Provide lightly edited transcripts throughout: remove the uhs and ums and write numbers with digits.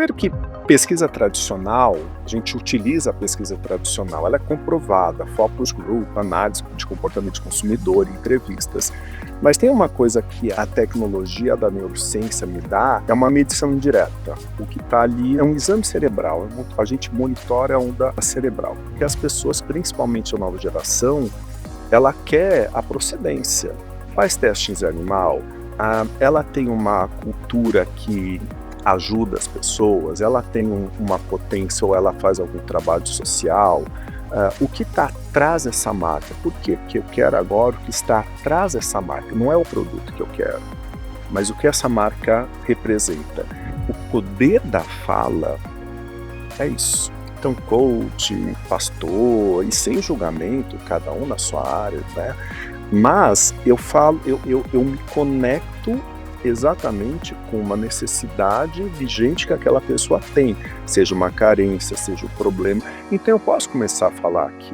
Primeiro que pesquisa tradicional, a gente utiliza a pesquisa tradicional, ela é comprovada, focus group, análise de comportamento de consumidor, entrevistas. Mas tem uma coisa que a tecnologia da neurociência me dá, é uma medição indireta. O que está ali é um exame cerebral, a gente monitora a onda cerebral. Porque as pessoas, principalmente a nova geração, ela quer a procedência. Faz testes em animal, ela tem uma cultura que ajuda as pessoas, ela tem uma potência ou ela faz algum trabalho social. O que está atrás dessa marca? Por quê? Porque eu quero agora o que está atrás dessa marca. Não é o produto que eu quero, mas o que essa marca representa. O poder da fala é isso. Então, coach, pastor, e sem julgamento, cada um na sua área, né? Mas eu me conecto exatamente com uma necessidade vigente que aquela pessoa tem, seja uma carência, seja um problema. Então eu posso começar a falar aqui,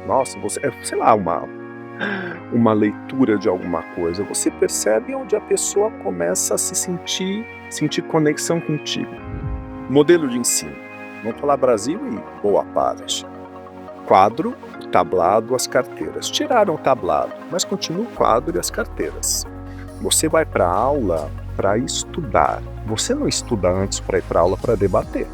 nossa, sei lá, uma leitura de alguma coisa, você percebe onde a pessoa começa a se sentir conexão contigo. Modelo de ensino, vamos falar Brasil e boa parte. Quadro, tablado, as carteiras. Tiraram o tablado, mas continua o quadro e as carteiras. Você vai para a aula para estudar. Você não estuda antes para ir para a aula para debater.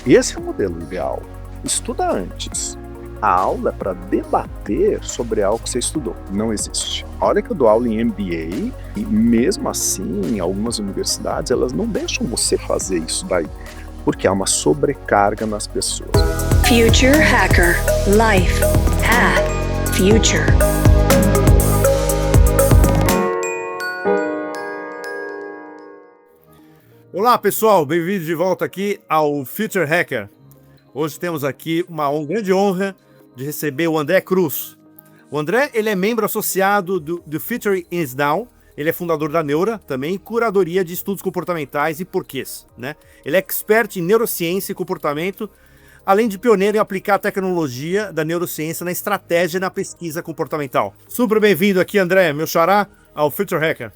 Esse é o modelo ideal. Estuda antes. A aula é para debater sobre algo que você estudou. Não existe. Olha que eu dou aula em MBA e mesmo assim, em algumas universidades, elas não deixam você fazer isso daí, porque há uma sobrecarga nas pessoas. Future Hacker. Life. Path. Future. Olá pessoal, bem-vindos de volta aqui ao Future Hacker. Hoje temos aqui uma grande honra de receber o André Cruz. O André, ele é membro associado do Future is Now, ele é fundador da Neura também, curadoria de estudos comportamentais e porquês, né? Ele é expert em neurociência e comportamento, além de pioneiro em aplicar a tecnologia da neurociência na estratégia e na pesquisa comportamental. Super bem-vindo aqui, André, meu xará, ao Future Hacker.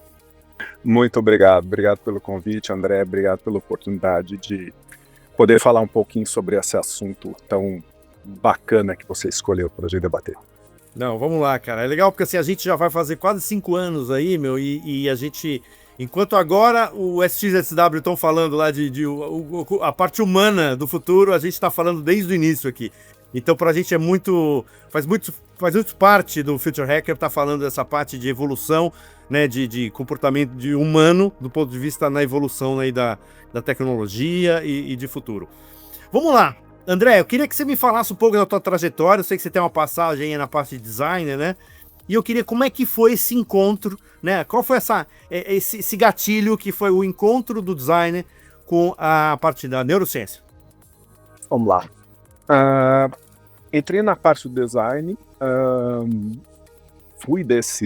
Muito obrigado pelo convite, André, obrigado pela oportunidade de poder falar um pouquinho sobre esse assunto tão bacana que você escolheu para a gente debater. Não, vamos lá, cara, é legal porque assim, a gente já vai fazer quase 5 anos aí, meu, e a gente, enquanto agora o SXSW estão falando lá a parte humana do futuro, a gente está falando desde o início aqui. Então, para a gente faz muito parte do Future Hacker tá falando dessa parte de evolução, né, de comportamento de humano, do ponto de vista na evolução aí da tecnologia e de futuro. Vamos lá, André, eu queria que você me falasse um pouco da tua trajetória. Eu sei que você tem uma passagem aí na parte de design, né? E eu queria, como é que foi esse encontro, né? Qual foi esse gatilho que foi o encontro do designer com a parte da neurociência? Vamos lá. Entrei na parte do design,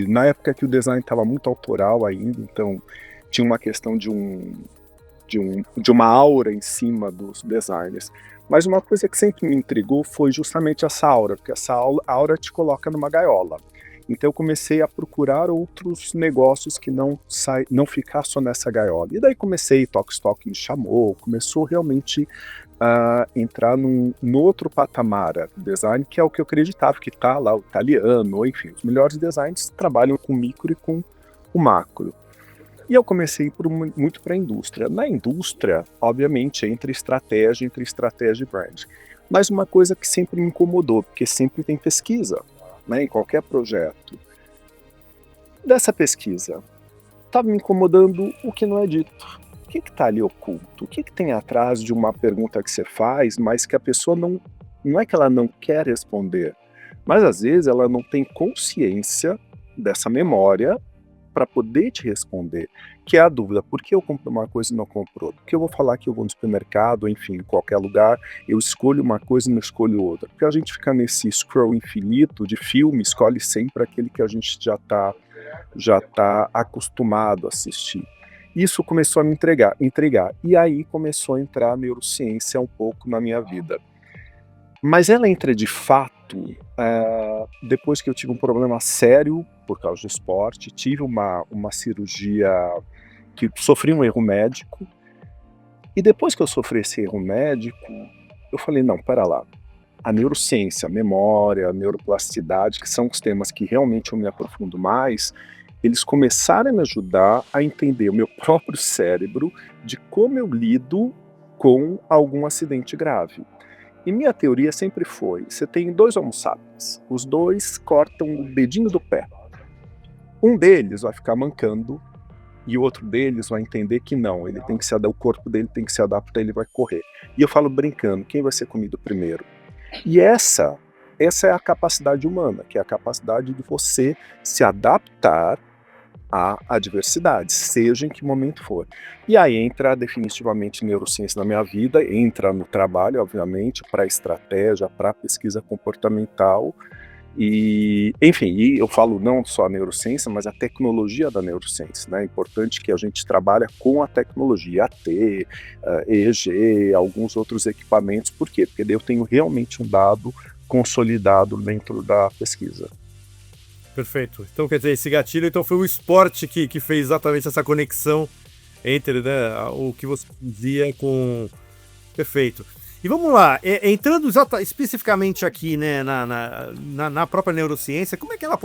na época que o design estava muito autoral ainda, então tinha uma questão de uma aura em cima dos designers. Mas uma coisa que sempre me intrigou foi justamente essa aura, porque essa aura te coloca numa gaiola. Então eu comecei a procurar outros negócios que não ficar só nessa gaiola. E daí Talkstalk me chamou, começou realmente a entrar num outro patamar do design, que é o que eu acreditava, que está lá o italiano, ou enfim, os melhores designers trabalham com micro e com o macro. E eu comecei muito para a indústria. Na indústria, obviamente, entre estratégia e brand. Mas uma coisa que sempre me incomodou, porque sempre tem pesquisa, né, em qualquer projeto. Dessa pesquisa, estava me incomodando o que não é dito. O que está ali oculto? O que tem atrás de uma pergunta que você faz, mas que a pessoa não é que ela não quer responder, mas às vezes ela não tem consciência dessa memória para poder te responder, que é a dúvida: por que eu compro uma coisa e não compro outra? Porque eu vou falar que eu vou no supermercado, enfim, em qualquer lugar, eu escolho uma coisa e não escolho outra. Porque a gente fica nesse scroll infinito de filme, escolhe sempre aquele que a gente já tá acostumado a assistir. Isso começou a me intrigar, e aí começou a entrar a neurociência um pouco na minha vida. Mas ela entra de fato depois que eu tive um problema sério por causa do esporte, tive uma cirurgia que sofri um erro médico, E depois que eu sofri esse erro médico, eu falei: "Não, espera lá, a neurociência, a memória, a neuroplasticidade, que são os temas que realmente eu me aprofundo mais, eles começaram a me ajudar a entender o meu próprio cérebro, de como eu lido com algum acidente grave". E minha teoria sempre foi: você tem 2 homo sapiens, os 2 cortam o dedinho do pé. Um deles vai ficar mancando e o outro deles vai entender que não, ele tem que o corpo dele tem que se adaptar, ele vai correr. E eu falo brincando: quem vai ser comido primeiro? E essa é a capacidade humana, que é a capacidade de você se adaptar à adversidade, seja em que momento for. E aí entra definitivamente neurociência na minha vida, entra no trabalho, obviamente, para estratégia, para pesquisa comportamental, e, enfim, e eu falo não só a neurociência, mas a tecnologia da neurociência, né? É importante que a gente trabalhe com a tecnologia, AT, EEG, alguns outros equipamentos. Por quê? Porque daí eu tenho realmente um dado consolidado dentro da pesquisa. Perfeito. Então, quer dizer, esse gatilho então foi o esporte que fez exatamente essa conexão entre, né, o que você dizia com. Perfeito. E vamos lá, entrando especificamente aqui, né, na própria neurociência, como é que ela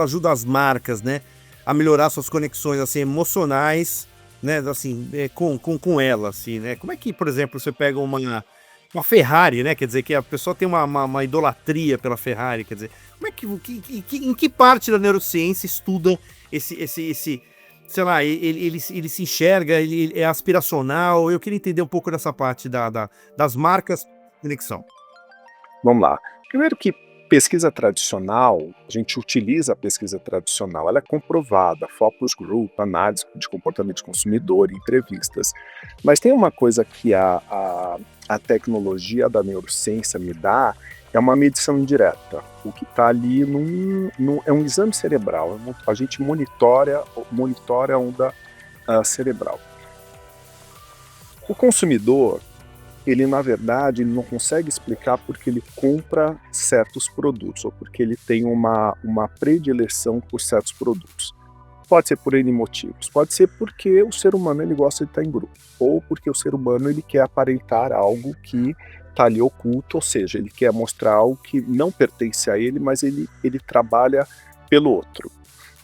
ajuda as marcas, né, a melhorar suas conexões, assim, emocionais, né, assim, com ela, assim, né? Como é que, por exemplo, você pega uma Ferrari, né, quer dizer, que a pessoa tem uma idolatria pela Ferrari, quer dizer, como é em que parte da neurociência estuda esse sei lá, ele se enxerga, ele é aspiracional? Eu queria entender um pouco dessa parte das marcas de conexão. Vamos lá. Primeiro que pesquisa tradicional, a gente utiliza a pesquisa tradicional, ela é comprovada, focus group, análise de comportamento de consumidor, entrevistas. Mas tem uma coisa que a tecnologia da neurociência me dá, é uma medição indireta. O que está ali é um exame cerebral, a gente monitora a onda cerebral. O consumidor, ele na verdade ele não consegue explicar porque ele compra certos produtos ou porque ele tem uma predileção por certos produtos. Pode ser por N motivos, pode ser porque o ser humano ele gosta de estar em grupo, ou porque o ser humano ele quer aparentar algo que está ali oculto, ou seja, ele quer mostrar algo que não pertence a ele, mas ele trabalha pelo outro.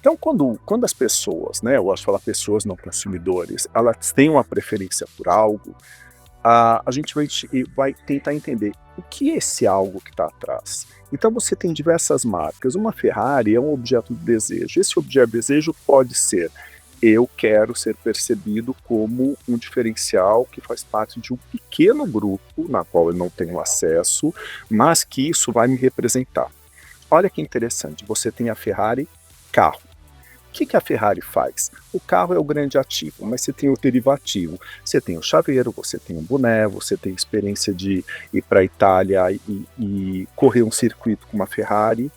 Então, quando as pessoas, né, eu gosto de falar pessoas, não consumidores, elas têm uma preferência por algo, a gente vai tentar entender o que é esse algo que está atrás. Então você tem diversas marcas. Uma Ferrari é um objeto de desejo. Esse objeto de desejo pode ser: eu quero ser percebido como um diferencial que faz parte de um pequeno grupo na qual eu não tenho acesso, mas que isso vai me representar. Olha que interessante, você tem a Ferrari carro. O que a Ferrari faz? O carro é o grande ativo, mas você tem o derivativo. Você tem o chaveiro, você tem o boné, você tem a experiência de ir para a Itália e correr um circuito com uma Ferrari.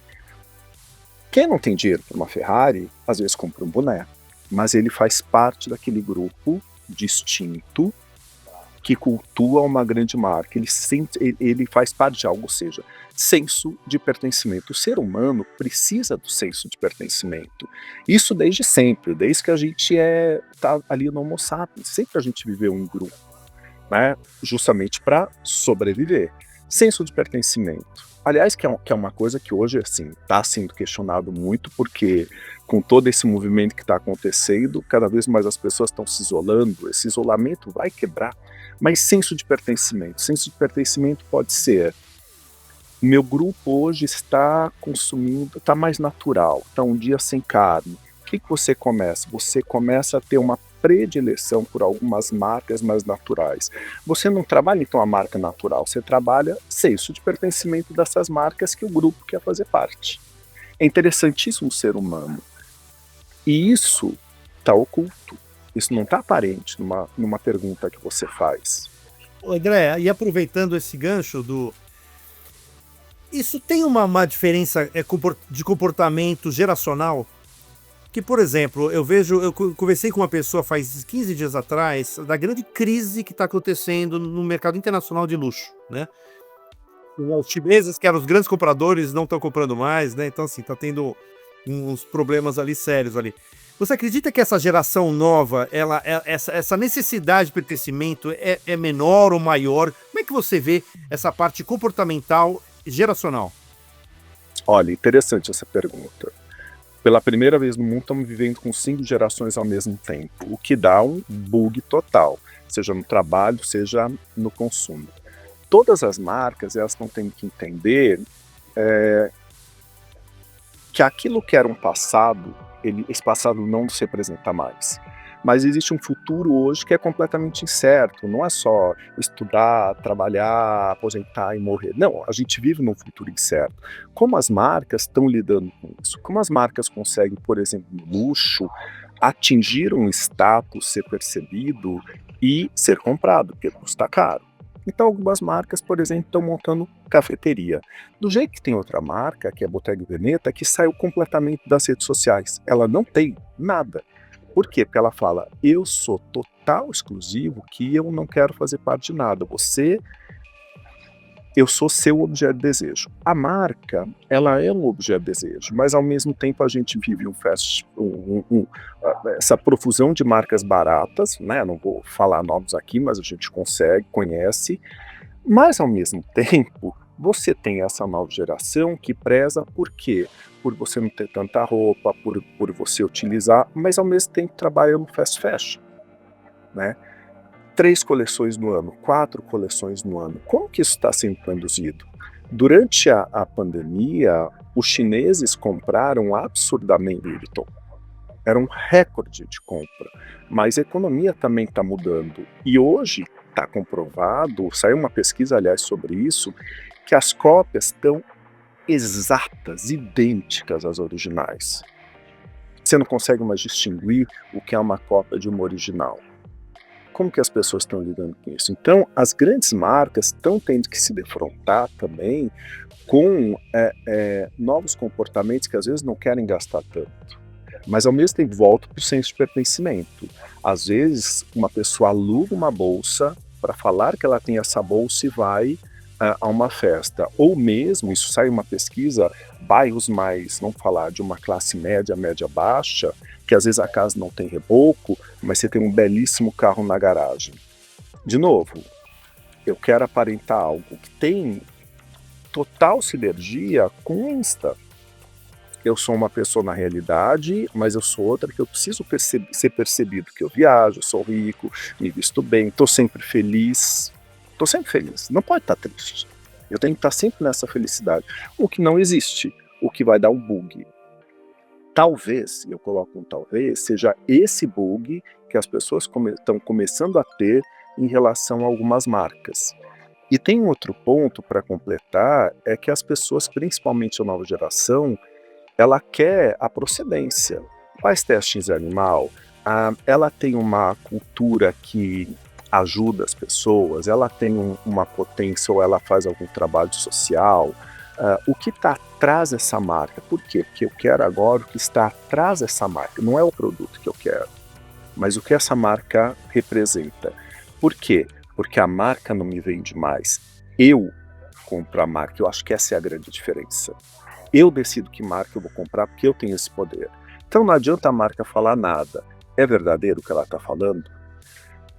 Quem não tem dinheiro para uma Ferrari, às vezes compra um boné, mas ele faz parte daquele grupo distinto que cultua uma grande marca, ele faz parte de algo, ou seja, senso de pertencimento. O ser humano precisa do senso de pertencimento. Isso desde sempre, desde que a gente tá ali no Homo sapiens, sempre a gente viveu em grupo, né? Justamente para sobreviver. Senso de pertencimento. Aliás, que é uma coisa que hoje assim está sendo questionado muito, porque com todo esse movimento que está acontecendo, cada vez mais as pessoas estão se isolando, esse isolamento vai quebrar. Mas senso de pertencimento pode ser: o meu grupo hoje está consumindo, está mais natural, está um dia sem carne. O que você começa? Você começa a ter uma predileção por algumas marcas mais naturais. Você não trabalha então a marca natural, você trabalha senso de pertencimento dessas marcas que o grupo quer fazer parte. É interessantíssimo o ser humano. E isso está oculto. Isso não está aparente numa pergunta que você faz. André, e aproveitando esse gancho isso tem uma diferença de comportamento geracional? Que, por exemplo, eu conversei com uma pessoa faz 15 dias atrás da grande crise que está acontecendo no mercado internacional de luxo, né? Os chineses, que eram os grandes compradores, não estão comprando mais, né? Então, assim, tá tendo uns problemas ali sérios ali. Você acredita que essa geração nova, essa necessidade de pertencimento é menor ou maior? Como é que você vê essa parte comportamental geracional? Olha, interessante essa pergunta. Pela primeira vez no mundo, estamos vivendo com 5 gerações ao mesmo tempo, o que dá um bug total, seja no trabalho, seja no consumo. Todas as marcas, elas estão tendo que entender que aquilo que era um passado, esse passado não se representa mais. Mas existe um futuro hoje que é completamente incerto. Não é só estudar, trabalhar, aposentar e morrer. Não, a gente vive num futuro incerto. Como as marcas estão lidando com isso? Como as marcas conseguem, por exemplo, no luxo, atingir um status, ser percebido e ser comprado, porque custa caro. Então algumas marcas, por exemplo, estão montando cafeteria. Do jeito que tem outra marca, que é a Bottega Veneta, que saiu completamente das redes sociais. Ela não tem nada. Por quê? Porque ela fala, eu sou total exclusivo, que eu não quero fazer parte de nada. Eu sou seu objeto de desejo. A marca, ela é um objeto de desejo, mas ao mesmo tempo a gente vive essa profusão de marcas baratas, né? Não vou falar nomes aqui, mas a gente conhece, mas ao mesmo tempo você tem essa nova geração que preza por quê? Por você não ter tanta roupa, por você utilizar, mas ao mesmo tempo trabalha no fast fashion, né? 3 coleções no ano, 4 coleções no ano. Como que isso está sendo produzido? Durante a pandemia, os chineses compraram absurdamente Louis Vuitton. Era um recorde de compra, mas a economia também está mudando. E hoje está comprovado, saiu uma pesquisa, aliás, sobre isso, que as cópias estão exatas, idênticas às originais. Você não consegue mais distinguir o que é uma cópia de uma original. Como que as pessoas estão lidando com isso? Então, as grandes marcas estão tendo que se defrontar também com novos comportamentos que às vezes não querem gastar tanto. Mas ao mesmo tempo volta para o senso de pertencimento. Às vezes, uma pessoa aluga uma bolsa para falar que ela tem essa bolsa e vai a uma festa. Ou mesmo, isso sai uma pesquisa, bairros mais, vamos falar, de uma classe média, média baixa, que às vezes a casa não tem reboco, mas você tem um belíssimo carro na garagem. De novo, eu quero aparentar algo que tem total sinergia com o Insta. Eu sou uma pessoa na realidade, mas eu sou outra que eu preciso ser percebido, que eu viajo, sou rico, me visto bem, estou sempre feliz. Estou sempre feliz, não pode estar triste. Eu tenho que estar sempre nessa felicidade. O que não existe, o que vai dar um bug. Talvez, eu coloco um talvez, seja esse bug que as pessoas estão começando a ter em relação a algumas marcas. E tem um outro ponto para completar, é que as pessoas, principalmente a nova geração, ela quer a procedência. Faz testes animal, ela tem uma cultura que ajuda as pessoas, ela tem uma potência ou ela faz algum trabalho social. O que está atrás dessa marca? Por quê? Porque eu quero agora o que está atrás dessa marca. Não é o produto que eu quero, mas o que essa marca representa. Por quê? Porque a marca não me vende mais. Eu compro a marca. Eu acho que essa é a grande diferença. Eu decido que marca eu vou comprar porque eu tenho esse poder. Então não adianta a marca falar nada. É verdadeiro o que ela está falando?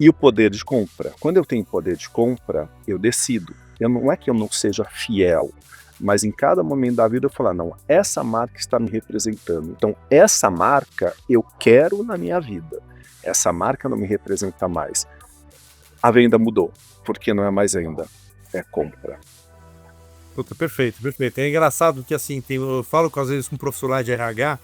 E o poder de compra. Quando eu tenho poder de compra, eu decido. Não é que eu não seja fiel, mas em cada momento da vida eu falo, não, essa marca está me representando. Então, essa marca eu quero na minha vida. Essa marca não me representa mais. A venda mudou, porque não é mais venda, é compra. Puta, perfeito, perfeito. É engraçado que, assim, eu falo às vezes com profissionais de RH,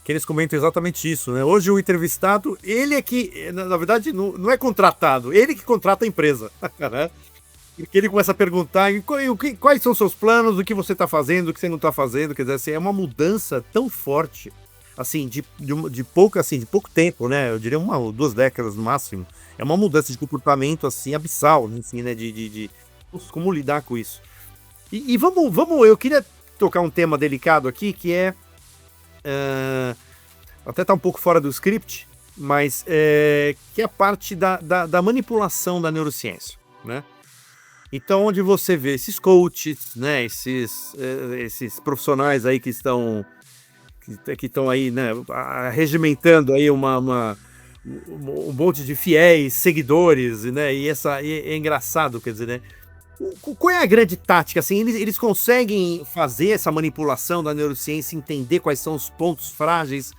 que eles comentam exatamente isso, né? Hoje o entrevistado, ele é que, na verdade, não é contratado, ele que contrata a empresa, né? Porque ele começa a perguntar quais são os seus planos, o que você está fazendo, o que você não está fazendo, quer dizer, assim, é uma mudança tão forte, assim, de pouco tempo, né? Eu diria 1 ou 2 décadas no máximo. É uma mudança de comportamento, assim, abissal, assim, né? De como lidar com isso. E vamos, eu queria tocar um tema delicado aqui, que é até tá um pouco fora do script, mas que é a parte da manipulação da neurociência, né? Então, onde você vê esses coaches, né, esses profissionais aí que estão que estão aí, né, regimentando aí um monte de fiéis, seguidores, né? E é engraçado, quer dizer, né? Qual é a grande tática? Assim, eles conseguem fazer essa manipulação da neurociência, entender quais são os pontos frágeis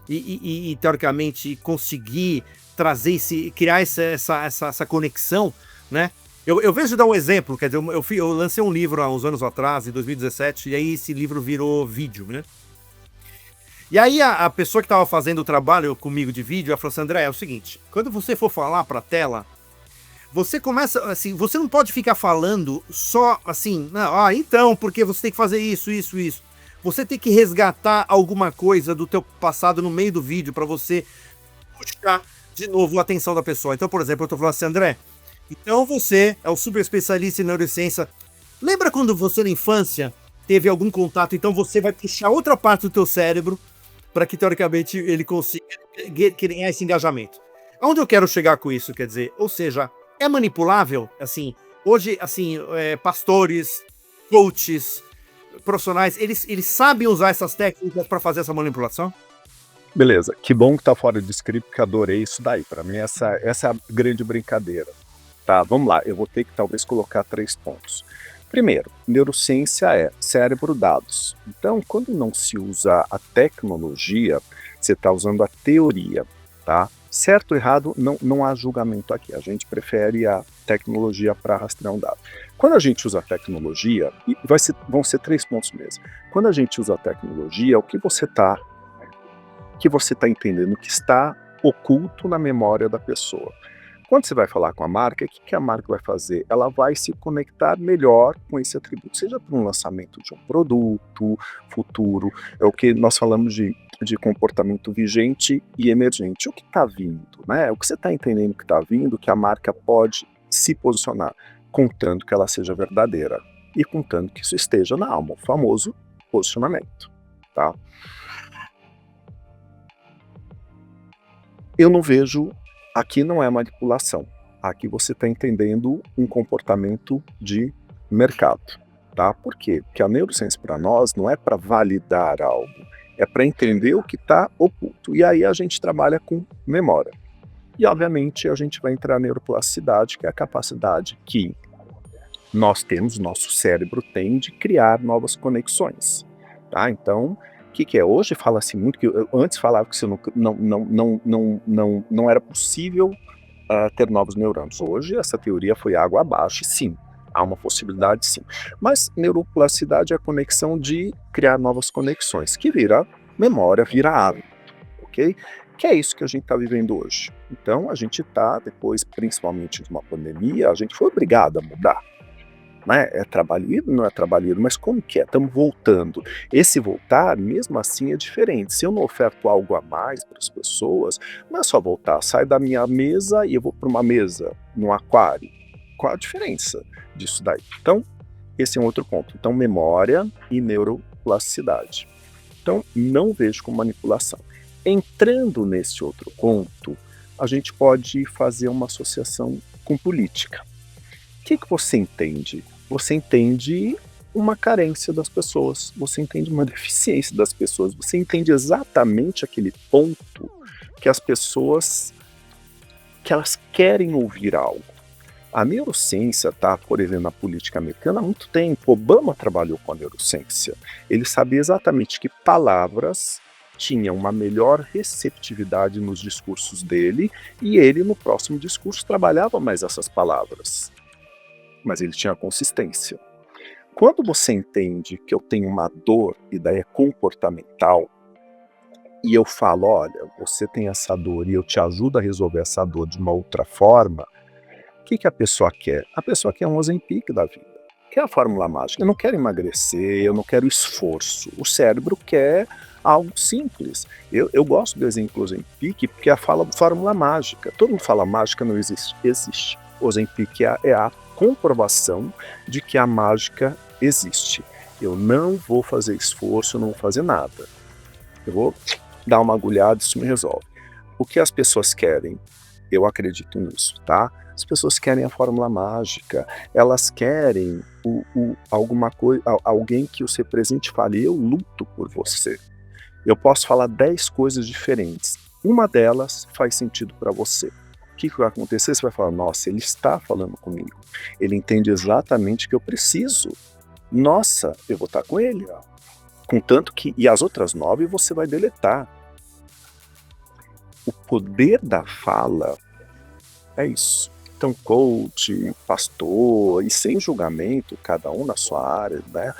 e teoricamente, conseguir trazer criar essa conexão, né? Eu vejo dar um exemplo, quer dizer, eu lancei um livro há uns anos atrás, em 2017, e aí esse livro virou vídeo, né? E aí a pessoa que estava fazendo o trabalho comigo de vídeo, ela falou assim, André, é o seguinte, quando você for falar para a tela, você começa, assim, você não pode ficar falando só assim, não, então, porque você tem que fazer isso. Você tem que resgatar alguma coisa do teu passado no meio do vídeo para você puxar de novo a atenção da pessoa. Então, por exemplo, eu tô falando assim, André, então você é um super especialista em neurociência. Lembra quando você na infância teve algum contato? Então você vai puxar outra parte do teu cérebro para que teoricamente ele consiga criar esse engajamento. Aonde eu quero chegar com isso, quer dizer, ou seja, é manipulável, assim, hoje, assim, pastores, coaches, profissionais, eles sabem usar essas técnicas para fazer essa manipulação? Beleza, que bom que tá fora do script, porque adorei isso daí. Para mim, essa é a grande brincadeira. Tá, vamos lá, eu vou ter que talvez colocar 3 pontos. Primeiro, neurociência é cérebro, dados. Então, quando não se usa a tecnologia, você está usando a teoria, tá? Certo ou errado, não há julgamento aqui. A gente prefere a tecnologia para rastrear um dado. Quando a gente usa a tecnologia, e vão ser 3 pontos mesmo. Quando a gente usa a tecnologia, o que você está entendendo que está oculto na memória da pessoa. Quando você vai falar com a marca, o que a marca vai fazer? Ela vai se conectar melhor com esse atributo, seja para um lançamento de um produto futuro, é o que nós falamos de comportamento vigente e emergente. O que está vindo, né? O que você está entendendo que está vindo, que a marca pode se posicionar, contando que ela seja verdadeira e contando que isso esteja na alma, o famoso posicionamento, tá? Eu não vejo, aqui não é manipulação, aqui você está entendendo um comportamento de mercado, tá? Por quê? Porque a neurociência para nós não é para validar algo, é para entender o que está oculto, e aí a gente trabalha com memória. E obviamente a gente vai entrar na neuroplasticidade, que é a capacidade que nós temos, nosso cérebro tem de criar novas conexões, tá? Então, o que é? Hoje fala-se muito, que eu antes falava que isso não era possível ter novos neurônios. Hoje essa teoria foi água abaixo, e sim, há uma possibilidade sim. Mas neuroplasticidade é a conexão de criar novas conexões, que vira memória, vira hábito, ok? Que é isso que a gente está vivendo hoje. Então a gente está, depois principalmente de uma pandemia, a gente foi obrigado a mudar. Né? É trabalhado, não é trabalhado, mas como que é? Estamos voltando. Esse voltar, mesmo assim, é diferente. Se eu não oferto algo a mais para as pessoas, não é só voltar, sai da minha mesa e eu vou para uma mesa no aquário. Qual a diferença disso daí? Então, esse é um outro ponto. Então, memória e neuroplasticidade. Então, não vejo como manipulação. Entrando nesse outro ponto, a gente pode fazer uma associação com política. O que você entende? Você entende uma carência das pessoas, você entende uma deficiência das pessoas, você entende exatamente aquele ponto que as pessoas, que elas querem ouvir algo. A neurociência está, por exemplo, na política americana há muito tempo. Obama trabalhou com a neurociência. Ele sabia exatamente que palavras tinham uma melhor receptividade nos discursos dele e ele, no próximo discurso, trabalhava mais essas palavras. Mas ele tinha consistência. Quando você entende que eu tenho uma dor e daí é comportamental, e eu falo, olha, você tem essa dor e eu te ajudo a resolver essa dor de uma outra forma, o que a pessoa quer? A pessoa quer um Ozempic da vida. Quer a fórmula mágica. Eu não quero emagrecer, eu não quero esforço. O cérebro quer algo simples. Eu gosto do exemplo Ozempic porque é a fórmula mágica. Todo mundo fala mágica, não existe. Existe. Ozempic é a comprovação de que a mágica existe. Eu não vou fazer esforço, eu não vou fazer nada. Eu vou dar uma agulhada, isso me resolve. O que as pessoas querem? Eu acredito nisso, tá? As pessoas querem a fórmula mágica, elas querem alguma coisa, alguém que os represente e fale, eu luto por você. Eu posso falar 10 coisas diferentes. Uma delas faz sentido para você. O que vai acontecer? Você vai falar, nossa, ele está falando comigo. Ele entende exatamente o que eu preciso. Nossa, eu vou estar com ele. Contanto que... E as outras 9 você vai deletar. O poder da fala é isso. Então, coach, pastor, e sem julgamento, cada um na sua área, né?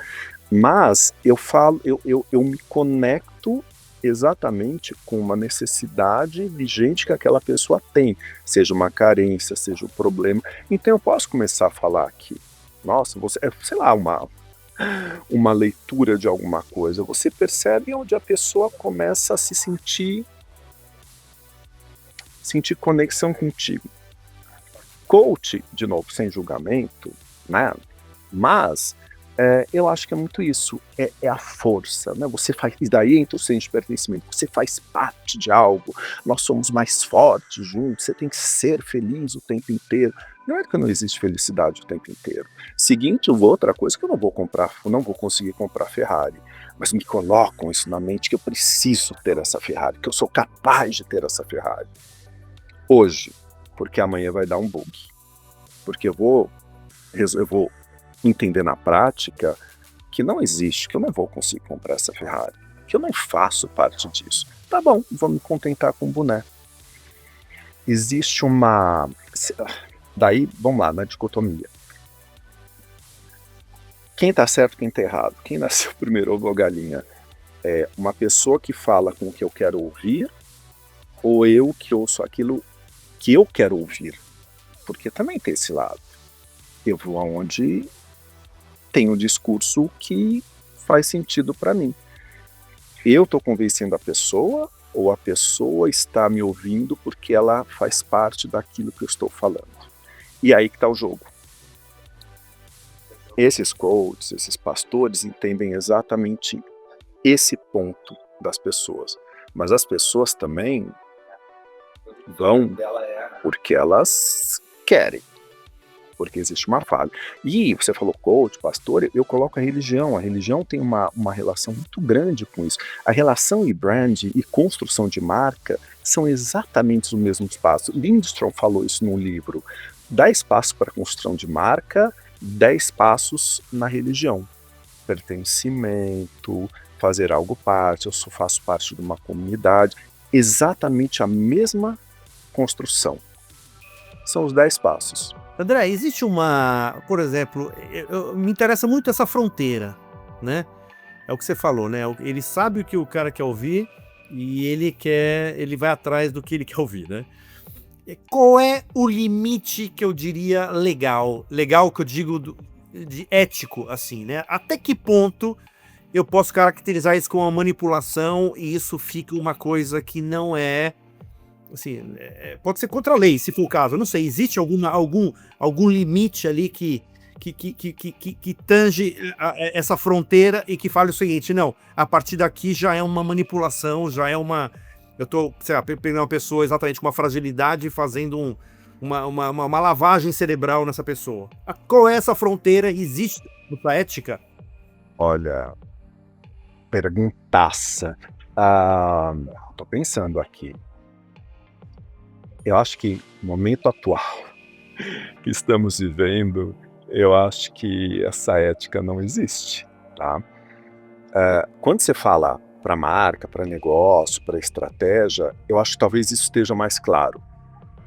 Mas eu falo, eu me conecto exatamente com uma necessidade vigente que aquela pessoa tem, seja uma carência, seja um problema. Então eu posso começar a falar aqui, nossa, você, sei lá, uma leitura de alguma coisa, você percebe onde a pessoa começa a se sentir conexão contigo. Coach, de novo, sem julgamento, né? Mas eu acho que é muito isso, é a força, né? Você faz, e daí entra o senso de pertencimento, você faz parte de algo, nós somos mais fortes juntos, você tem que ser feliz o tempo inteiro. Não é que não existe felicidade o tempo inteiro. Seguinte, outra coisa que eu não vou conseguir comprar Ferrari, mas me colocam isso na mente que eu preciso ter essa Ferrari, que eu sou capaz de ter essa Ferrari. Hoje, porque amanhã vai dar um bug. Porque eu vou entender na prática que não existe, que eu não vou conseguir comprar essa Ferrari, que eu não faço parte disso. Tá bom, vou me contentar com o boné. Existe uma... Daí, vamos lá, na dicotomia. Quem tá certo, quem tá errado? Quem nasceu primeiro, ovo ou galinha? É uma pessoa que fala com o que eu quero ouvir, ou eu que ouço aquilo que eu quero ouvir? Porque também tem esse lado. Eu vou aonde tem um discurso que faz sentido para mim. Eu estou convencendo a pessoa, ou a pessoa está me ouvindo porque ela faz parte daquilo que eu estou falando? E aí que está o jogo. Esses coaches, esses pastores entendem exatamente esse ponto das pessoas. Mas as pessoas também vão porque elas querem, porque existe uma falha. E você falou coach, pastor, eu coloco a religião tem uma relação muito grande com isso. A relação e brand e construção de marca são exatamente os mesmos passos. Lindstrom falou isso num livro, 10 passos para a construção de marca, 10 passos na religião. Pertencimento, fazer algo parte, eu faço parte de uma comunidade, exatamente a mesma construção. São os 10 passos. André, existe por exemplo, me interessa muito essa fronteira, né? É o que você falou, né? Ele sabe o que o cara quer ouvir e ele vai atrás do que ele quer ouvir, né? Qual é o limite que eu diria legal que eu digo de ético, assim, né? Até que ponto eu posso caracterizar isso como uma manipulação e isso fica uma coisa que não é, assim, pode ser contra a lei, se for o caso. Eu não sei, existe algum limite ali que tange essa fronteira e que fale o seguinte, não, a partir daqui já é uma manipulação, já é uma... Eu tô, sei lá, pegando uma pessoa exatamente com uma fragilidade e fazendo uma lavagem cerebral nessa pessoa. Qual é essa fronteira? Existe essa ética? Olha, perguntaça. Tô pensando aqui. Eu acho que no momento atual que estamos vivendo, eu acho que essa ética não existe, tá? Quando você fala para marca, para negócio, para estratégia, eu acho que talvez isso esteja mais claro,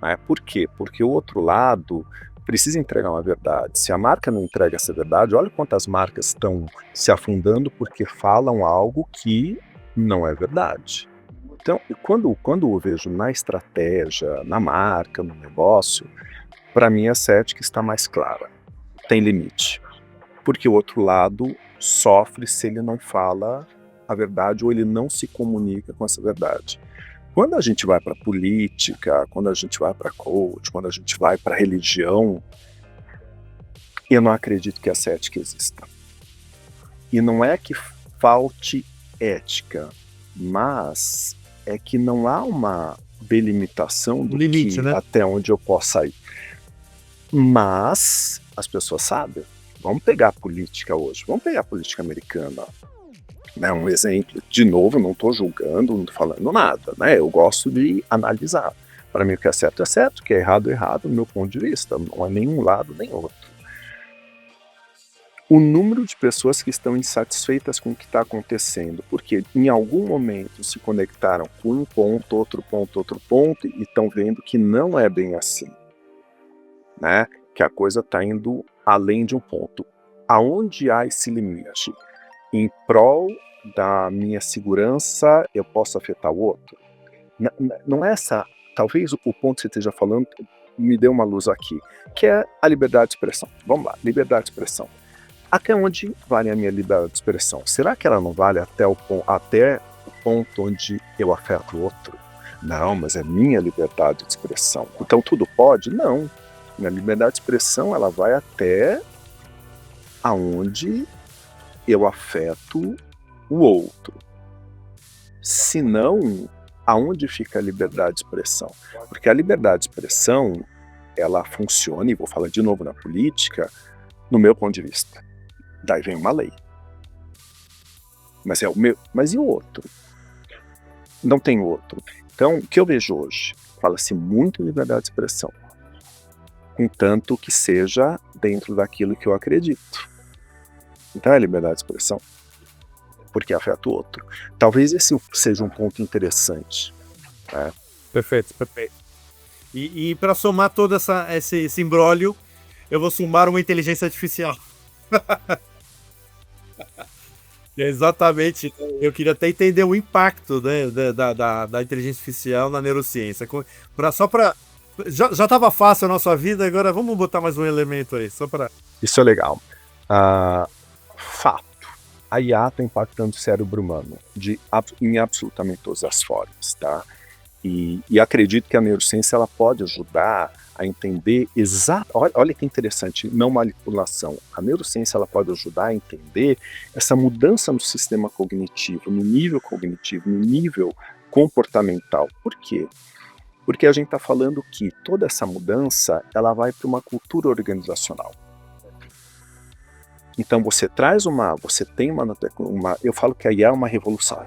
né? Por quê? Porque o outro lado precisa entregar uma verdade. Se a marca não entrega essa verdade, olha quantas marcas estão se afundando porque falam algo que não é verdade. Então, quando eu vejo na estratégia, na marca, no negócio, para mim essa ética está mais clara. Tem limite. Porque o outro lado sofre se ele não fala a verdade ou ele não se comunica com essa verdade. Quando a gente vai para política, quando a gente vai para coach, quando a gente vai para religião, eu não acredito que essa ética exista. E não é que falte ética, mas é que não há uma delimitação do limite, que, né? Até onde eu possa ir. Mas as pessoas sabem. Vamos pegar a política hoje, vamos pegar a política americana. Né? Um exemplo, de novo, não estou julgando, não estou falando nada, né? Eu gosto de analisar. Para mim, o que é certo, o que é errado, do meu ponto de vista. Não é nenhum lado nem outro. O número de pessoas que estão insatisfeitas com o que está acontecendo, porque em algum momento se conectaram com um ponto, outro ponto, e estão vendo que não é bem assim, né? Que a coisa está indo além de um ponto. Aonde há esse limite? Em prol da minha segurança, eu posso afetar o outro? Não é essa, talvez o ponto que você esteja falando me dê uma luz aqui, que é a liberdade de expressão. Vamos lá, liberdade de expressão. Até onde vale a minha liberdade de expressão? Será que ela não vale até o ponto onde eu afeto o outro? Não, mas é minha liberdade de expressão. Então tudo pode? Não. Minha liberdade de expressão, ela vai até aonde eu afeto o outro. Se não, aonde fica a liberdade de expressão? Porque a liberdade de expressão, ela funciona, e vou falar de novo na política, no meu ponto de vista. Daí vem uma lei. Mas é o meu. Mas e o outro? Não tem outro. Então, o que eu vejo hoje? Fala-se muito em liberdade de expressão, contanto que seja dentro daquilo que eu acredito. Então é liberdade de expressão, porque afeta o outro. Talvez esse seja um ponto interessante. Né? Perfeito. E para somar todo esse imbróglio, eu vou somar uma inteligência artificial. Exatamente. Eu queria até entender o impacto, né, da inteligência artificial na neurociência. Já estava fácil a nossa vida, agora vamos botar mais um elemento aí, só para... Isso é legal. Fato. A IA está impactando o cérebro humano em absolutamente todas as formas, tá? E acredito que a neurociência ela pode ajudar a entender olha que interessante, não manipulação. A neurociência ela pode ajudar a entender essa mudança no sistema cognitivo, no nível comportamental. Por quê? Porque a gente está falando que toda essa mudança ela vai para uma cultura organizacional. Então você tem uma, eu falo que a IA é uma revolução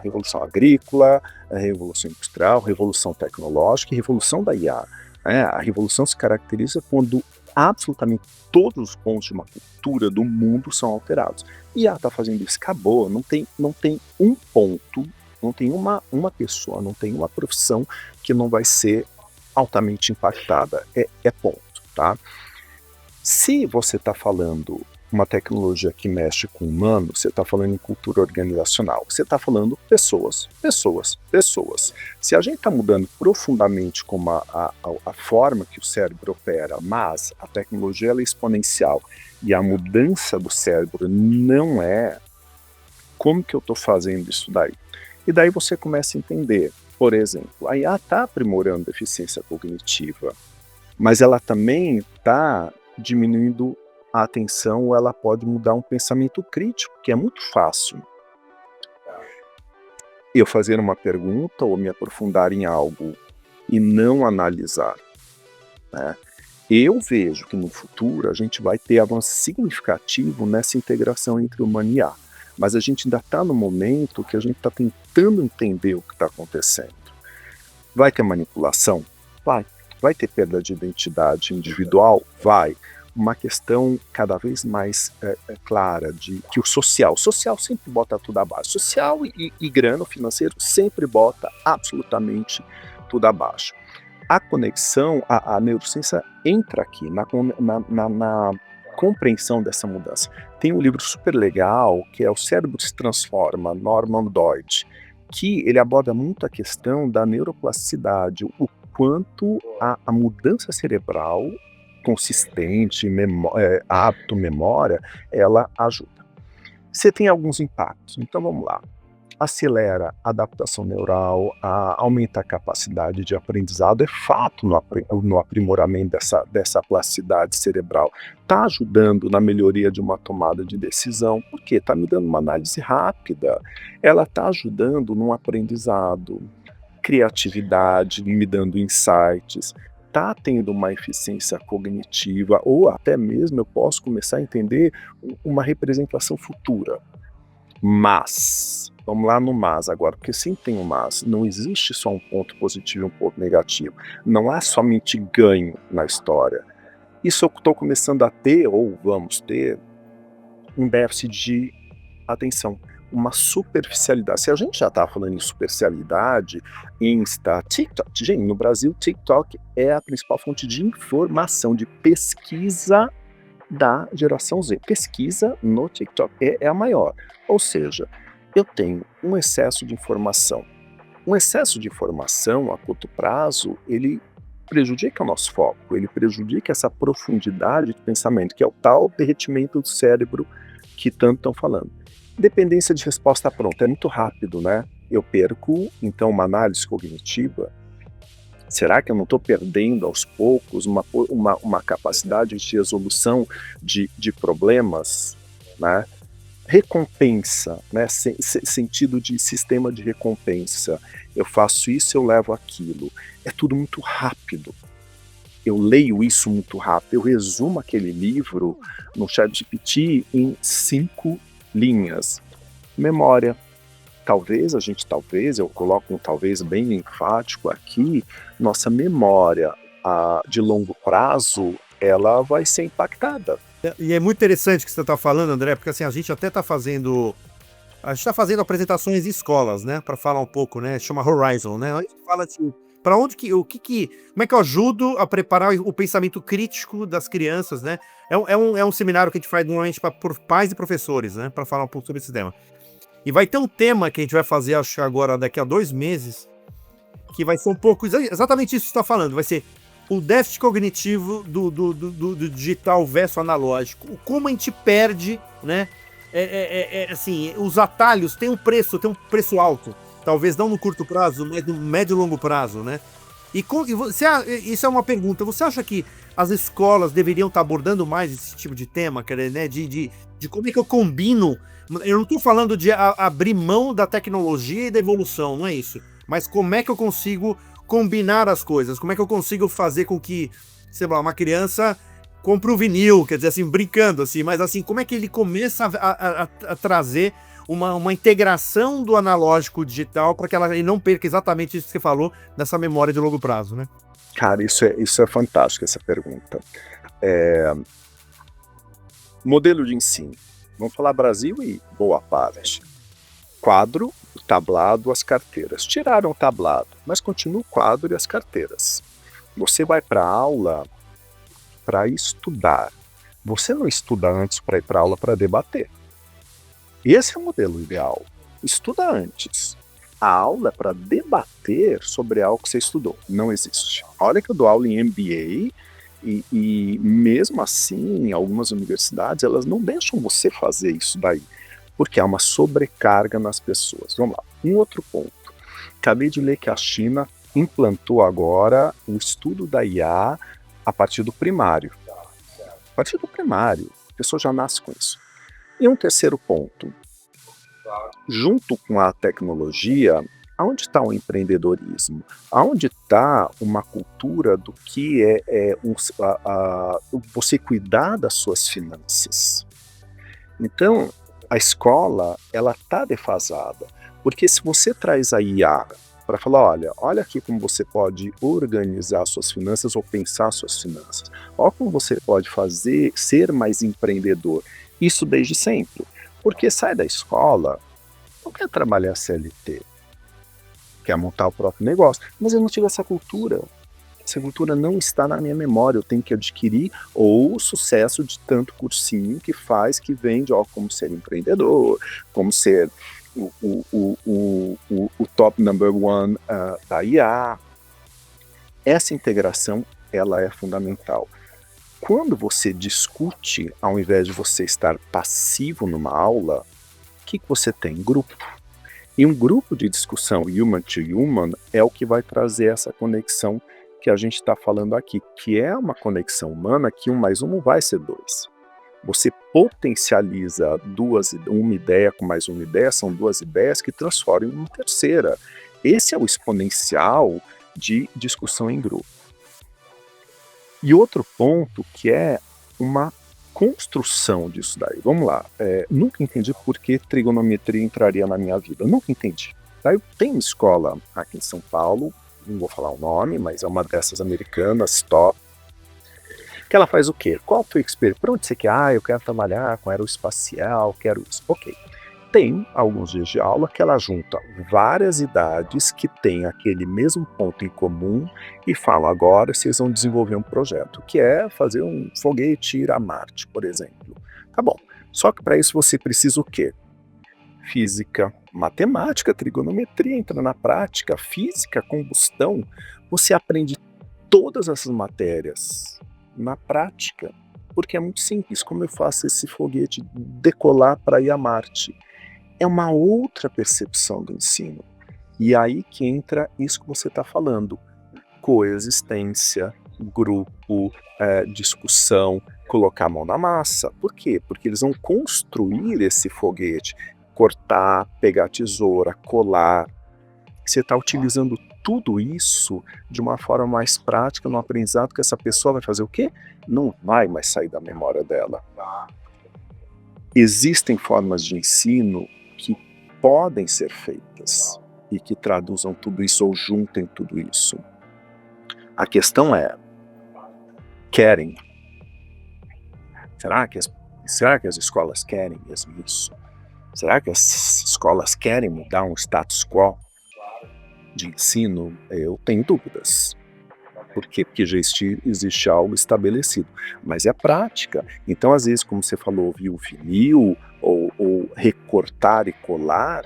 agrícola, a revolução industrial, revolução tecnológica e revolução da IA. A revolução se caracteriza quando absolutamente todos os pontos de uma cultura do mundo são alterados. E a IA está fazendo isso, acabou, não tem um ponto, não tem uma pessoa, não tem uma profissão que não vai ser altamente impactada, é ponto, tá? Se você está falando uma tecnologia que mexe com o humano, você está falando em cultura organizacional, você está falando pessoas. Se a gente está mudando profundamente como a forma que o cérebro opera, mas a tecnologia ela é exponencial e a mudança do cérebro não é, como que eu estou fazendo isso daí? E daí você começa a entender, por exemplo, a IA está aprimorando a eficiência cognitiva, mas ela também está diminuindo a atenção, ou ela pode mudar um pensamento crítico, que é muito fácil eu fazer uma pergunta ou me aprofundar em algo e não analisar, né? Eu vejo que no futuro a gente vai ter avanço significativo nessa integração entre humano e IA, mas a gente ainda está no momento que a gente está tentando entender o que está acontecendo. Vai ter manipulação? Vai ter perda de identidade individual? Vai. Uma questão cada vez mais clara de que o social sempre bota tudo abaixo. Social e grana, financeiro, sempre bota absolutamente tudo abaixo. A conexão, a neurociência entra aqui na compreensão dessa mudança. Tem um livro super legal que é O Cérebro se Transforma, Norman Doidge, que ele aborda muito a questão da neuroplasticidade, o quanto a mudança cerebral consistente, hábito, memória, ela ajuda. Você tem alguns impactos, então vamos lá. Acelera a adaptação neural, aumenta a capacidade de aprendizado, é fato no aprimoramento dessa plasticidade cerebral. Está ajudando na melhoria de uma tomada de decisão, porque está me dando uma análise rápida, ela está ajudando num aprendizado, criatividade, me dando insights, está tendo uma eficiência cognitiva, ou até mesmo eu posso começar a entender uma representação futura. Mas, vamos lá no mas agora, porque sempre tem um mas, não existe só um ponto positivo e um ponto negativo. Não há somente ganho na história. Isso eu estou começando a ter, ou vamos ter, um déficit de atenção, uma superficialidade. Se a gente já está falando em superficialidade, Insta, TikTok, gente, no Brasil, TikTok é a principal fonte de informação, de pesquisa da geração Z. Pesquisa no TikTok é a maior. Ou seja, eu tenho um excesso de informação. Um excesso de informação a curto prazo, ele prejudica o nosso foco, ele prejudica essa profundidade de pensamento, que é o tal derretimento do cérebro que tanto estão falando. Dependência de resposta pronta, é muito rápido, né? Eu perco, então, uma análise cognitiva. Será que eu não estou perdendo aos poucos uma capacidade de resolução de problemas, né? Recompensa, né? Sentido de sistema de recompensa. Eu faço isso, eu levo aquilo. É tudo muito rápido. Eu leio isso muito rápido. Eu resumo aquele livro no ChatGPT em 5 linhas. Memória. Talvez, eu coloco um talvez bem enfático aqui, nossa memória de longo prazo, ela vai ser impactada. E é muito interessante o que você está falando, André, porque assim, a gente está fazendo apresentações em escolas, né, para falar um pouco, né, chama Horizon, né, a gente fala assim, para onde como é que eu ajudo a preparar o pensamento crítico das crianças, né, é um seminário que a gente faz normalmente para pais e professores, né, para falar um pouco sobre esse tema. E vai ter um tema que a gente vai fazer, acho que agora, daqui a 2 meses, que vai ser um pouco exatamente isso que você está falando. Vai ser o déficit cognitivo do digital versus analógico. Como a gente perde, né? Assim, os atalhos têm um preço alto. Talvez não no curto prazo, mas no médio e longo prazo, né? Isso é uma pergunta. Você acha que as escolas deveriam estar abordando mais esse tipo de tema, né? De como é que eu combino. Eu não estou falando de abrir mão da tecnologia e da evolução, não é isso. Mas como é que eu consigo combinar as coisas? Como é que eu consigo fazer com que, sei lá, uma criança compre um vinil, quer dizer, assim, brincando, assim, mas assim, como é que ele começa a trazer uma integração do analógico digital para que ele não perca exatamente isso que você falou, dessa memória de longo prazo, né? Cara, isso é fantástico, essa pergunta. Modelo de ensino. Vamos falar Brasil e boa parte. Quadro, o tablado, as carteiras. Tiraram o tablado, mas continua o quadro e as carteiras. Você vai para a aula para estudar. Você não estuda antes para ir para a aula para debater. Esse é o modelo ideal. Estuda antes. A aula é para debater sobre algo que você estudou. Não existe. Olha que eu dou aula em MBA e mesmo assim, em algumas universidades, elas não deixam você fazer isso daí, porque há uma sobrecarga nas pessoas. Vamos lá. Um outro ponto. Acabei de ler que a China implantou agora o estudo da IA a partir do primário. A partir do primário. A pessoa já nasce com isso. E um terceiro ponto. Junto com a tecnologia, aonde está o empreendedorismo? Aonde está uma cultura do que você cuidar das suas finanças? Então, a escola, ela está defasada. Porque se você traz a IA para falar, olha aqui como você pode organizar suas finanças ou pensar suas finanças. Olha como você pode ser mais empreendedor. Isso desde sempre. Porque sai da escola, não quer trabalhar CLT. Quer montar o próprio negócio. Mas eu não tive essa cultura. Essa cultura não está na minha memória. Eu tenho que adquirir ou o sucesso de tanto cursinho que vende como ser empreendedor, como ser o top number one da IA. Essa integração, ela é fundamental. Quando você discute, ao invés de você estar passivo numa aula, o que você tem? Grupo. E um grupo de discussão human to human é o que vai trazer essa conexão que a gente está falando aqui, que é uma conexão humana que 1 mais 1 não vai ser 2. Você potencializa uma ideia com mais uma ideia, são 2 ideias que transformam em uma terceira. Esse é o exponencial de discussão em grupo. E outro ponto que é uma construção disso daí. Vamos lá. Nunca entendi por que trigonometria entraria na minha vida. Nunca entendi. Daí tem uma escola aqui em São Paulo, não vou falar o nome, mas é uma dessas americanas, top, que ela faz o quê? Qual o teu experiência? Para onde você quer? Eu quero trabalhar com aeroespacial, quero isso. Ok. Tem alguns dias de aula que ela junta várias idades que têm aquele mesmo ponto em comum e falam agora vocês vão desenvolver um projeto, que é fazer um foguete ir a Marte, por exemplo. Tá bom. Só que para isso você precisa o quê? Física, matemática, trigonometria entra na prática, física, combustão. Você aprende todas essas matérias na prática, porque é muito simples. Como eu faço esse foguete decolar para ir a Marte? É uma outra percepção do ensino. E aí que entra isso que você está falando: coexistência, grupo, discussão, colocar a mão na massa. Por quê? Porque eles vão construir esse foguete, cortar, pegar a tesoura, colar. Você está utilizando tudo isso de uma forma mais prática no aprendizado, que essa pessoa vai fazer o quê? Não vai mais sair da memória dela. Existem formas de ensino que podem ser feitas e que traduzam tudo isso ou juntem tudo isso. A questão é, querem? Será que as escolas querem mesmo isso? Será que as escolas querem mudar um status quo de ensino? Eu tenho dúvidas. Por quê? Porque já existe algo estabelecido. Mas é prática. Então, às vezes, como você falou, ouvir o vinil ou recortar e colar,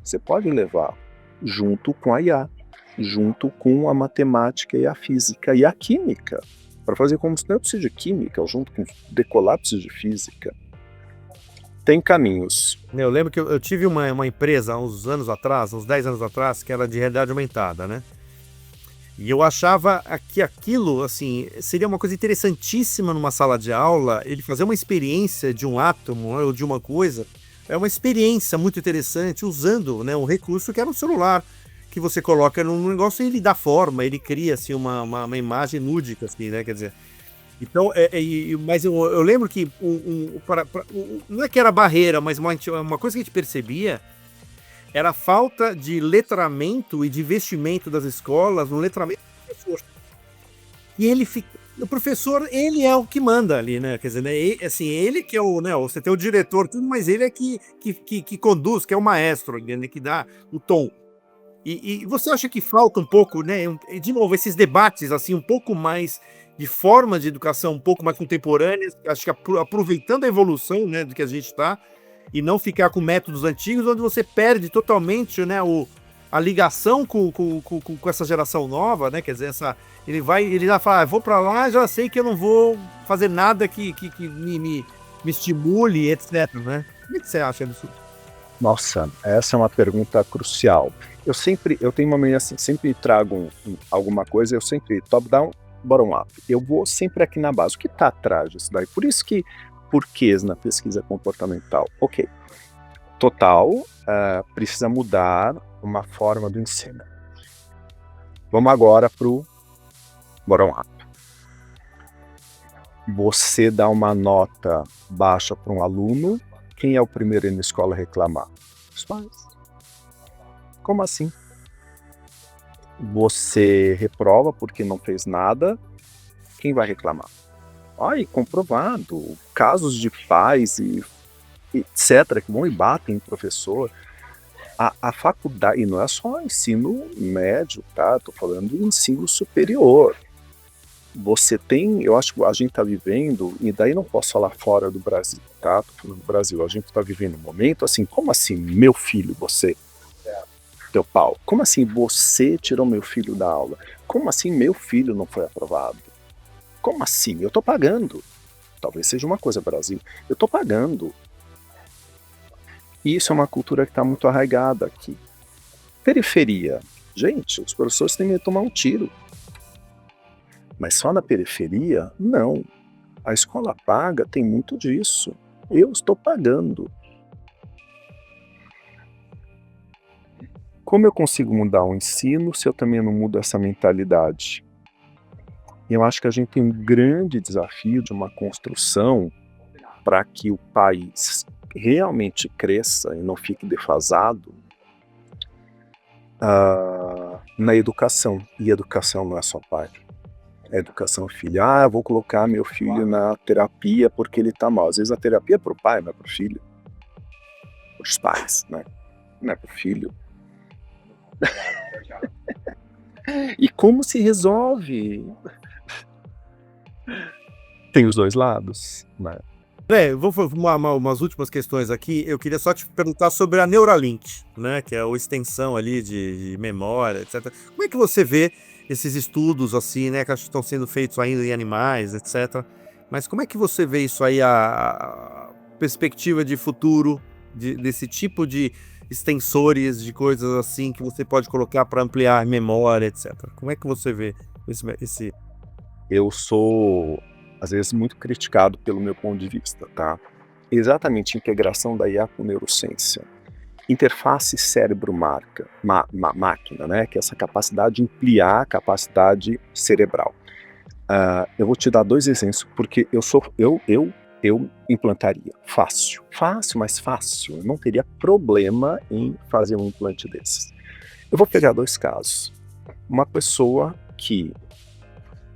você pode levar junto com a IA, junto com a matemática e a física e a química. Para fazer combustão eu preciso de química, junto com decolar eu preciso de física. Tem caminhos. Eu lembro que eu tive uma empresa há uns anos atrás, uns 10 anos atrás, que era de realidade aumentada, né? E eu achava que aquilo, assim, seria uma coisa interessantíssima numa sala de aula, ele fazer uma experiência de um átomo ou de uma coisa, é uma experiência muito interessante usando, né, um recurso que era um celular, que você coloca num negócio e ele dá forma, ele cria, assim, uma imagem lúdica, assim, né, quer dizer... Então, mas eu lembro que não é que era barreira, mas uma coisa que a gente percebia era a falta de letramento e de investimento das escolas no letramento do professor. E o professor, ele é o que manda ali, né? Quer dizer, né? Assim, ele que é o, né? Você tem o diretor, tudo, mas ele é que conduz, que é o maestro, né? Que dá o tom. E você acha que falta um pouco, né? De novo, esses debates, assim, um pouco mais de forma de educação, um pouco mais contemporâneas, acho que aproveitando a evolução, né, do que a gente está, e não ficar com métodos antigos, onde você perde totalmente, né, a ligação com essa geração nova, né? Quer dizer, ele já fala, vou para lá, já sei que eu não vou fazer nada que me estimule, etc, né? O que você acha disso? Nossa, essa é uma pergunta crucial. Eu tenho uma mania assim, sempre trago alguma coisa, eu sempre top-down, bottom-up. Eu vou sempre aqui na base. O que está atrás disso daí? Por isso que porquês na pesquisa comportamental. Ok. Total, precisa mudar uma forma do ensino. Vamos agora para o bottom-up. Você dá uma nota baixa para um aluno, quem é o primeiro na escola a reclamar? Os pais. Como assim? Você reprova porque não fez nada, quem vai reclamar? Ai, comprovado, casos de pais e etc, que vão e batem em professor. A faculdade, e não é só ensino médio, tá? Tô falando do ensino superior. Você tem, eu acho que a gente está vivendo, e daí não posso falar fora do Brasil, tá? Tô falando do Brasil, a gente está vivendo um momento assim, como assim, meu filho, você, teu pau? Como assim, você tirou meu filho da aula? Como assim, meu filho não foi aprovado? Como assim? Eu tô pagando. Talvez seja uma coisa, Brasil, eu tô pagando. E isso é uma cultura que está muito arraigada aqui. Periferia. Gente, os professores têm que tomar um tiro. Mas só na periferia? Não. A escola paga tem muito disso. Eu estou pagando. Como eu consigo mudar o ensino se eu também não mudo essa mentalidade? Eu acho que a gente tem um grande desafio de uma construção para que o país realmente cresça e não fique defasado na educação. E educação não é só pai. É educação filho. Eu vou colocar meu filho na terapia porque ele tá mal. Às vezes a terapia é pro pai, não é pro filho. Os pais, né? Não é pro filho. E como se resolve? Tem os dois lados, né? André, vou umas últimas questões aqui. Eu queria só te perguntar sobre a Neuralink, né? Que é a extensão ali de memória, etc. Como é que você vê esses estudos, assim, né? Que acho que estão sendo feitos ainda em animais, etc. Mas como é que você vê isso aí, a perspectiva de futuro desse tipo de extensores, de coisas assim, que você pode colocar para ampliar a memória, etc. Como é que você vê esse... Eu sou, às vezes, muito criticado pelo meu ponto de vista, tá? Exatamente a integração da IA com neurociência. Interface cérebro-máquina, né? Que é essa capacidade de ampliar a capacidade cerebral. Eu vou te dar 2 exemplos, porque eu implantaria. Fácil, mas fácil. Eu não teria problema em fazer um implante desses. Eu vou pegar 2 casos. Uma pessoa que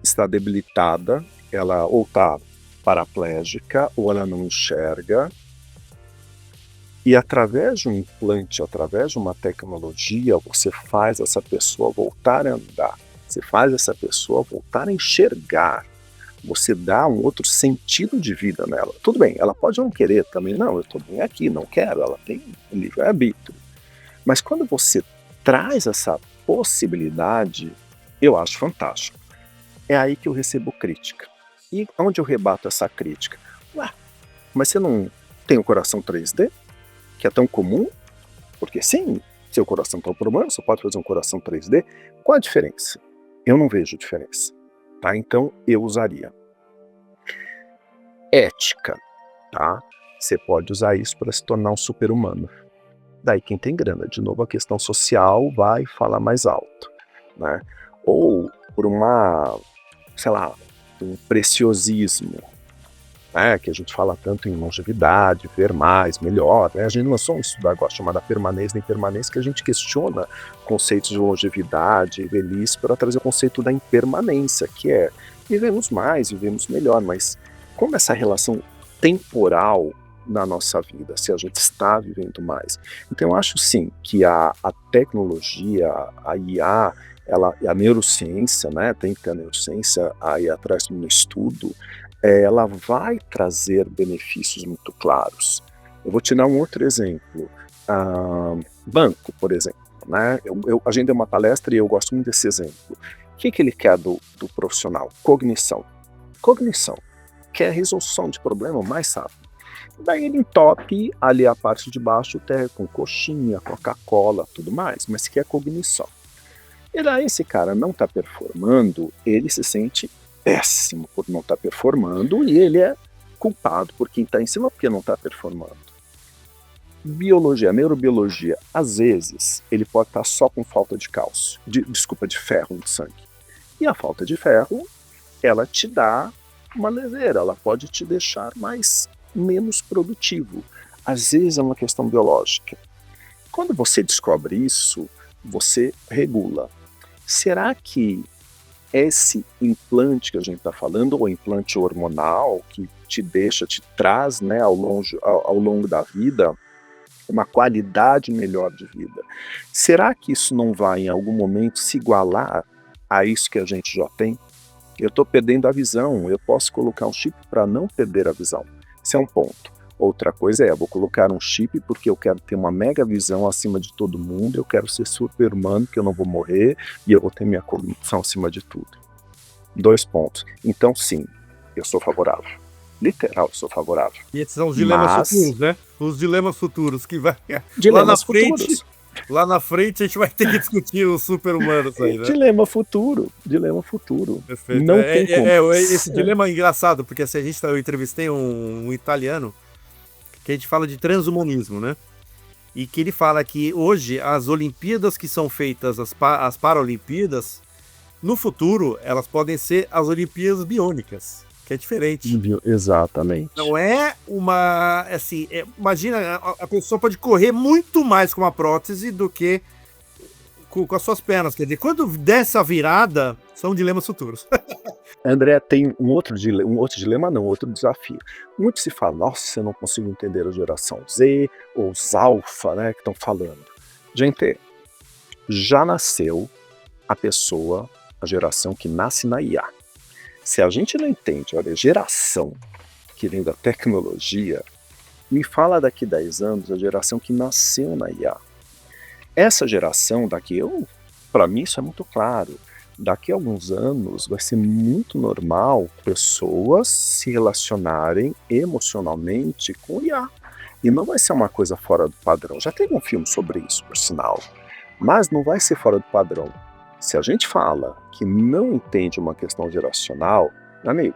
está debilitada, ela ou está paraplégica, ou ela não enxerga, e através de um implante, através de uma tecnologia, você faz essa pessoa voltar a andar, você faz essa pessoa voltar a enxergar, você dá um outro sentido de vida nela. Tudo bem, ela pode não querer também, não, eu estou bem aqui, não quero, ela tem livre-arbítrio. Mas quando você traz essa possibilidade, eu acho fantástico. É aí que eu recebo crítica. E onde eu rebato essa crítica? Mas você não tem o coração 3D? Que é tão comum? Porque sim, seu coração está problema, você pode fazer um coração 3D. Qual a diferença? Eu não vejo diferença. Tá? Então, eu usaria. Ética. Tá? Você pode usar isso para se tornar um super-humano. Daí quem tem grana, de novo a questão social vai falar mais alto, né? Ou por uma, sei lá, um preciosismo, né? Que a gente fala tanto em longevidade, ver mais, melhor, né? A gente lançou um estudo agora chamado Permanência e Impermanência, que a gente questiona conceitos de longevidade e velhice para trazer o conceito da impermanência, que é vivemos mais, vivemos melhor, mas como essa relação temporal na nossa vida, se a gente está vivendo mais. Então eu acho sim que a tecnologia, a IA, a neurociência, né, tem que ter a neurociência aí atrás no estudo, ela vai trazer benefícios muito claros. Eu vou te dar um outro exemplo. Banco, por exemplo. Né? A gente deu uma palestra e eu gosto muito desse exemplo. O que ele quer do profissional? Cognição. Cognição. Quer resolução de problema mais rápido. Daí ele entope ali a parte de baixo com coxinha, Coca-Cola, tudo mais, mas quer cognição. E daí esse cara não está performando, ele se sente péssimo por não estar performando e ele é culpado por quem está em cima porque não está performando. Biologia, neurobiologia, às vezes ele pode estar só com falta de cálcio, de ferro no sangue. E a falta de ferro, ela te dá uma leseira, ela pode te deixar menos produtivo. Às vezes é uma questão biológica. Quando você descobre isso, você regula. Será que esse implante que a gente está falando, ou implante hormonal, que te traz, né, ao longo da vida, uma qualidade melhor de vida, será que isso não vai em algum momento se igualar a isso que a gente já tem? Eu estou perdendo a visão, eu posso colocar um chip para não perder a visão. Esse é um ponto. Outra coisa eu vou colocar um chip porque eu quero ter uma mega visão acima de todo mundo, eu quero ser super-humano, que eu não vou morrer, e eu vou ter minha cognição acima de tudo. 2 pontos. Então, sim, eu sou favorável. Literal, eu sou favorável. E esses são os dilemas futuros, né? Os dilemas futuros que vai... Dilemas futuros. Lá na frente a gente vai ter que discutir os super-humanos aí, né? Dilema futuro. Perfeito. Não tem como. Esse dilema é engraçado, porque assim, eu entrevistei um italiano que a gente fala de transhumanismo, né? E que ele fala que hoje as Olimpíadas que são feitas, as Paralimpíadas, No futuro, elas podem ser as Olimpíadas Biônicas, que é diferente. Exatamente. Não é uma... Assim, imagina, a pessoa pode correr muito mais com uma prótese do que com as suas pernas. Quer dizer, quando der essa virada, são dilemas futuros. André, tem um outro desafio. Muito se fala, nossa, eu não consigo entender a geração Z ou os alfa, né, que estão falando. Gente, já nasceu a pessoa, a geração que nasce na IA. Se a gente não entende, olha, geração que vem da tecnologia, me fala daqui 10 anos a geração que nasceu na IA. Essa geração daqui, para mim isso é muito claro, daqui a alguns anos vai ser muito normal pessoas se relacionarem emocionalmente com IA. E não vai ser uma coisa fora do padrão. Já teve um filme sobre isso, por sinal. Mas não vai ser fora do padrão. Se a gente fala que não entende uma questão geracional, amigo,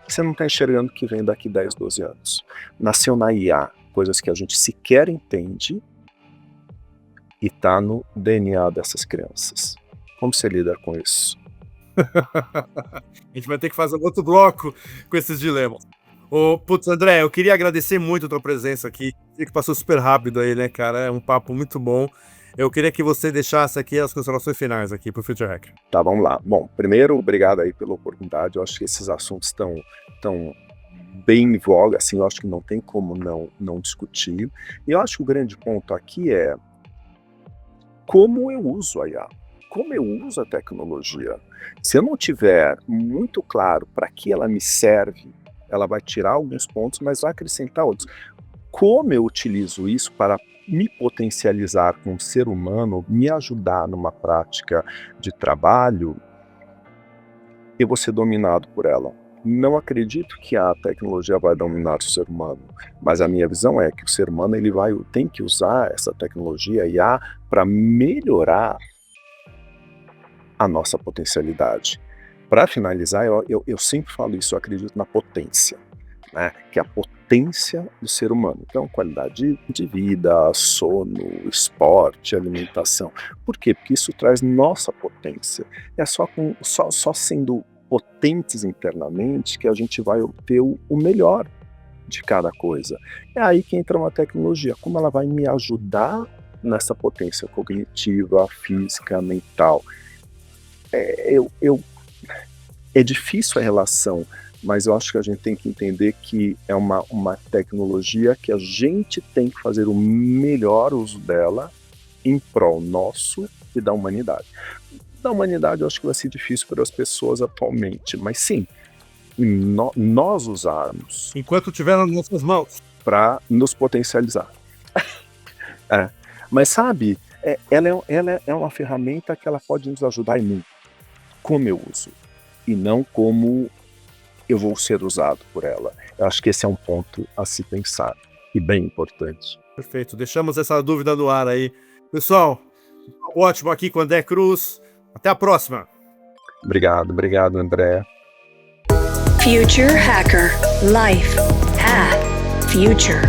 você não está enxergando o que vem daqui 10, 12 anos. Nasceu na IA, coisas que a gente sequer entende e está no DNA dessas crianças. Como você lida com isso? A gente vai ter que fazer outro bloco com esses dilemas. Putz, André, eu queria agradecer muito a tua presença aqui. Sei que passou super rápido aí, né, cara? É um papo muito bom. Eu queria que você deixasse aqui as considerações finais aqui pro Future Hacker. Tá, vamos lá. Bom, primeiro, obrigado aí pela oportunidade. Eu acho que esses assuntos estão bem em voga, assim, eu acho que não tem como não discutir. E eu acho que o grande ponto aqui é como eu uso a IA, como eu uso a tecnologia. Se eu não tiver muito claro para que ela me serve, ela vai tirar alguns pontos, mas vai acrescentar outros. Como eu utilizo isso para me potencializar como ser humano, me ajudar numa prática de trabalho, eu vou ser dominado por ela. Não acredito que a tecnologia vai dominar o ser humano, mas a minha visão é que o ser humano tem que usar essa tecnologia IA para melhorar a nossa potencialidade. Para finalizar, eu sempre falo isso, eu acredito na potência, né? Que é a potência do ser humano. Então, qualidade de vida, sono, esporte, alimentação. Por quê? Porque isso traz nossa potência. É só sendo potentes internamente que a gente vai obter o melhor de cada coisa. É aí que entra uma tecnologia, como ela vai me ajudar nessa potência cognitiva, física, mental. É difícil a relação, mas eu acho que a gente tem que entender que é uma tecnologia que a gente tem que fazer o melhor uso dela em prol nosso e da humanidade. Da humanidade eu acho que vai ser difícil para as pessoas atualmente, mas sim, nós usarmos enquanto tiver nas nossas mãos para nos potencializar. Mas sabe, ela é uma ferramenta que ela pode nos ajudar em muito, como eu uso, e não como eu vou ser usado por ela. Eu acho que esse é um ponto a se pensar, e bem importante. Perfeito, deixamos essa dúvida no ar aí. Pessoal, ótimo aqui com o André Cruz. Até a próxima. Obrigado, André. Future Hacker. Life. Path. Future.